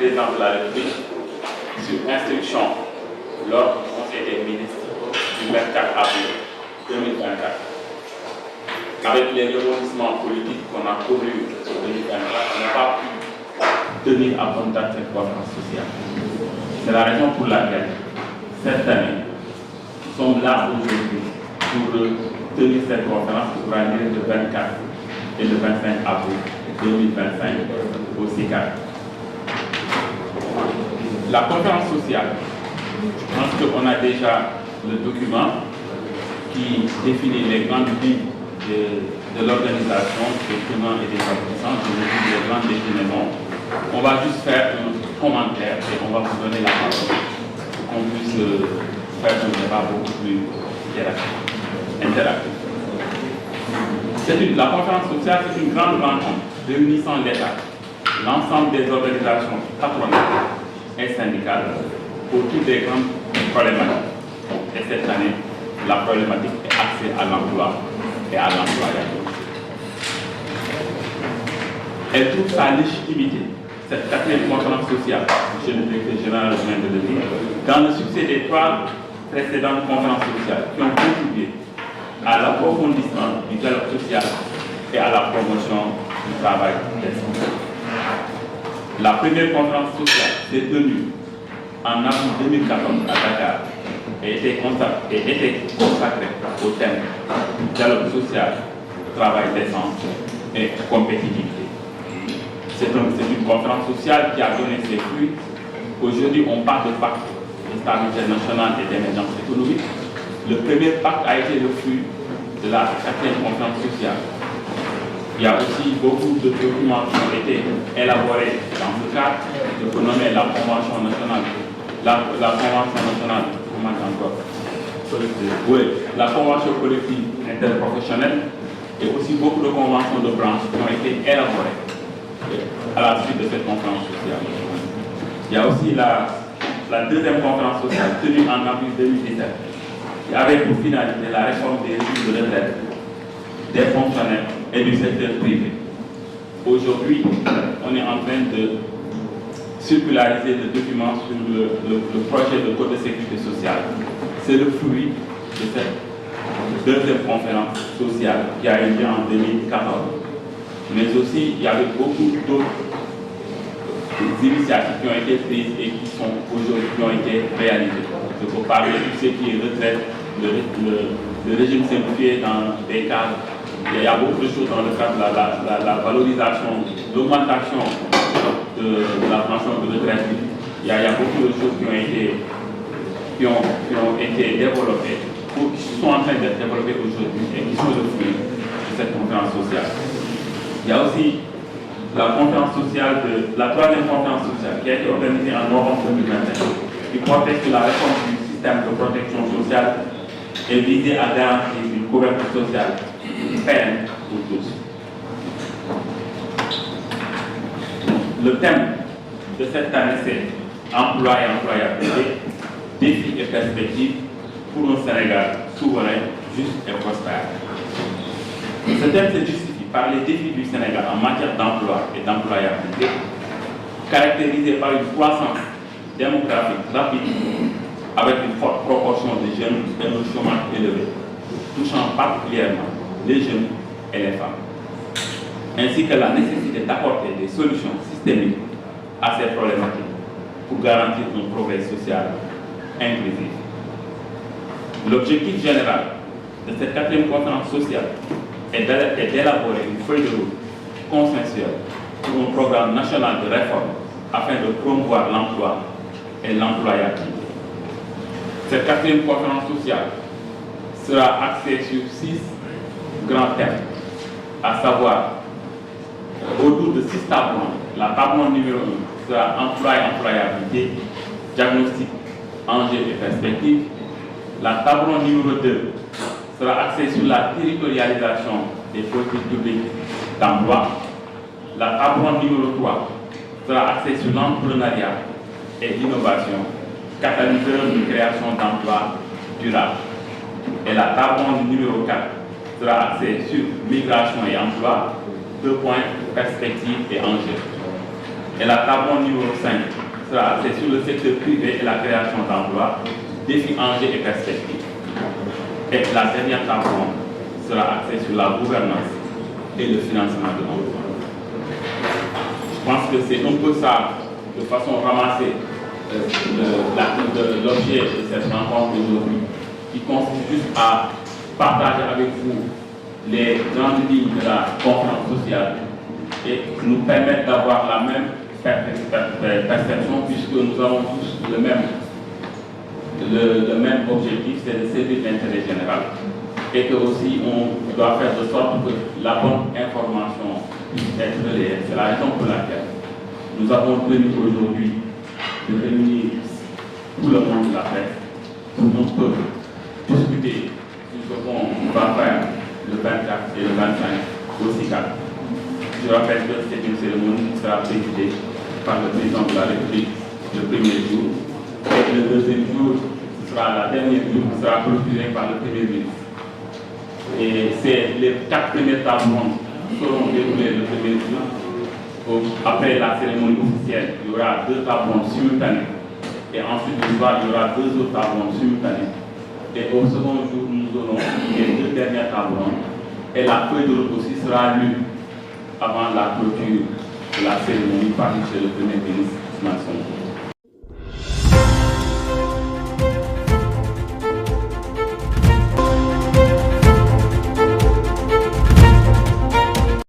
président de la République, sur instruction lors du Conseil des ministres du 24 avril 2024. Avec les rebondissements politiques qu'on a connus en 2024, on n'a pas pu tenir à bonne date cette conférence sociale. C'est la raison pour laquelle, cette année, nous sommes là aujourd'hui pour tenir cette conférence qui pourra durer le 24 et le 25 avril 2025 au CICAD. La conférence sociale, je pense qu'on a déjà le document qui définit les grandes lignes de l'organisation, des tenants et des aboutissants, des grandes déclinaisons. On va juste faire un commentaire et on va vous donner la parole pour qu'on puisse faire un débat beaucoup plus interactif. La conférence sociale, c'est une grande rencontre réunissant l'État, l'ensemble des organisations patronales et syndicales pour toutes les grandes problématiques. Et cette année, la problématique est axée à l'emploi et à l'employabilité. Elle trouve sa légitimité, cette quatrième conférence sociale, M. le directeur général vient de le dire, dans le succès des 3 précédentes conférences sociales qui ont contribué à l'approfondissement du dialogue social et à la promotion du travail décent. La première conférence sociale s'est tenue en avril 2014 à Dakar et était consacrée au thème du dialogue social, travail décent et compétitivité. C'est une conférence sociale qui a donné ses fruits. Aujourd'hui, on parle de pacte de stabilité nationale et d'émergence économique. Le premier pacte a été le fruit de la 4e conférence sociale. Il y a aussi beaucoup de documents qui ont été élaborés dans ce cadre. Je peux nommer la Convention nationale, la Convention nationale, comment encore oui, la Convention collective interprofessionnelle et aussi beaucoup de conventions de branche qui ont été élaborées à la suite de cette conférence sociale. Il y a aussi la 2e conférence sociale tenue en avril 2017 qui avait pour finalité la réforme des régimes de retraite des fonctionnaires et du secteur privé. Aujourd'hui, on est en train de circulariser le document sur le projet de code de sécurité sociale. C'est le fruit de cette 2e conférence sociale qui a eu lieu en 2014. Mais aussi, il y avait beaucoup d'autres initiatives qui ont été prises et qui ont été réalisées. Je peux parler de tout ce qui est retraite, le régime simplifié dans des cadres. Il y a beaucoup de choses dans le cadre de la valorisation, l'augmentation de la pension de retraite. Il y a beaucoup de choses qui ont été développées, qui sont en train d'être développées aujourd'hui et qui sont le fruit de cette conférence sociale. Il y a aussi la conférence sociale, la 3e conférence sociale qui a été organisée en novembre 2021, qui portait sur la réforme du système de protection sociale et visait à garantir une couverture sociale pérenne pour tous. Le thème de cette année, c'est emploi et employabilité, défis et perspectives pour un Sénégal souverain, juste et prospère. Ce thème se justifie par les défis du Sénégal en matière d'emploi et d'employabilité, caractérisés par une croissance démographique rapide avec une forte proportion de jeunes et un chômage élevé, touchant particulièrement les jeunes et les femmes, ainsi que la nécessité d'apporter des solutions systémiques à ces problématiques pour garantir un progrès social inclusif. L'objectif général de cette 4e conférence sociale est d'élaborer une feuille de route consensuelle pour un programme national de réforme afin de promouvoir l'emploi et l'employabilité. Cette 4e conférence sociale sera axée sur 6 grands thèmes, à savoir autour de 6 tableaux. La table numéro 1 sera emploi et employabilité, diagnostic, enjeux et perspectives. La table numéro 2 sera axée sur la territorialisation des politiques publiques d'emploi. La table numéro 3 sera axée sur l'entrepreneuriat et l'innovation, catalyseur de création d'emplois durables. Et la table numéro 4 sera axée sur migration et emploi, 2 points, perspectives et enjeux. Et la table numéro 5 sera axée sur le secteur privé et la création d'emplois, défis, enjeux et perspectives. Et la dernière table sera axée sur la gouvernance et le financement de l'emploi. Je pense que c'est un peu ça, de façon ramassée, l'objet de cette rencontre d'aujourd'hui, qui consiste juste à partager avec vous les grandes lignes de la conférence sociale et nous permettre d'avoir la même perception, puisque nous avons tous le même objectif, c'est de servir l'intérêt général. Et que aussi on doit faire de sorte que la bonne information puisse être relayée. C'est la raison pour laquelle nous avons tenu aujourd'hui de réunir tout le monde de la presse pour qu'on peut discuter sur ce qu'on va faire le 24 et le 25 au SICAD. Je rappelle que c'est une cérémonie qui sera présidée par le président de la République le premier jour, et le deuxième jour, ce sera la dernière jour qui sera clôturée par le premier ministre. Et les 4 premiers tables rondes seront déroulées le premier jour. Après la cérémonie officielle, il y aura 2 tables rondes simultanées. Et ensuite, le soir, il y aura 2 autres tables rondes simultanées. Et au second jour, nous aurons les 2 dernières tables rondes. Et la feuille de route aussi sera lue avant la clôture de la cérémonie par le premier ministre Ousmane Sonko.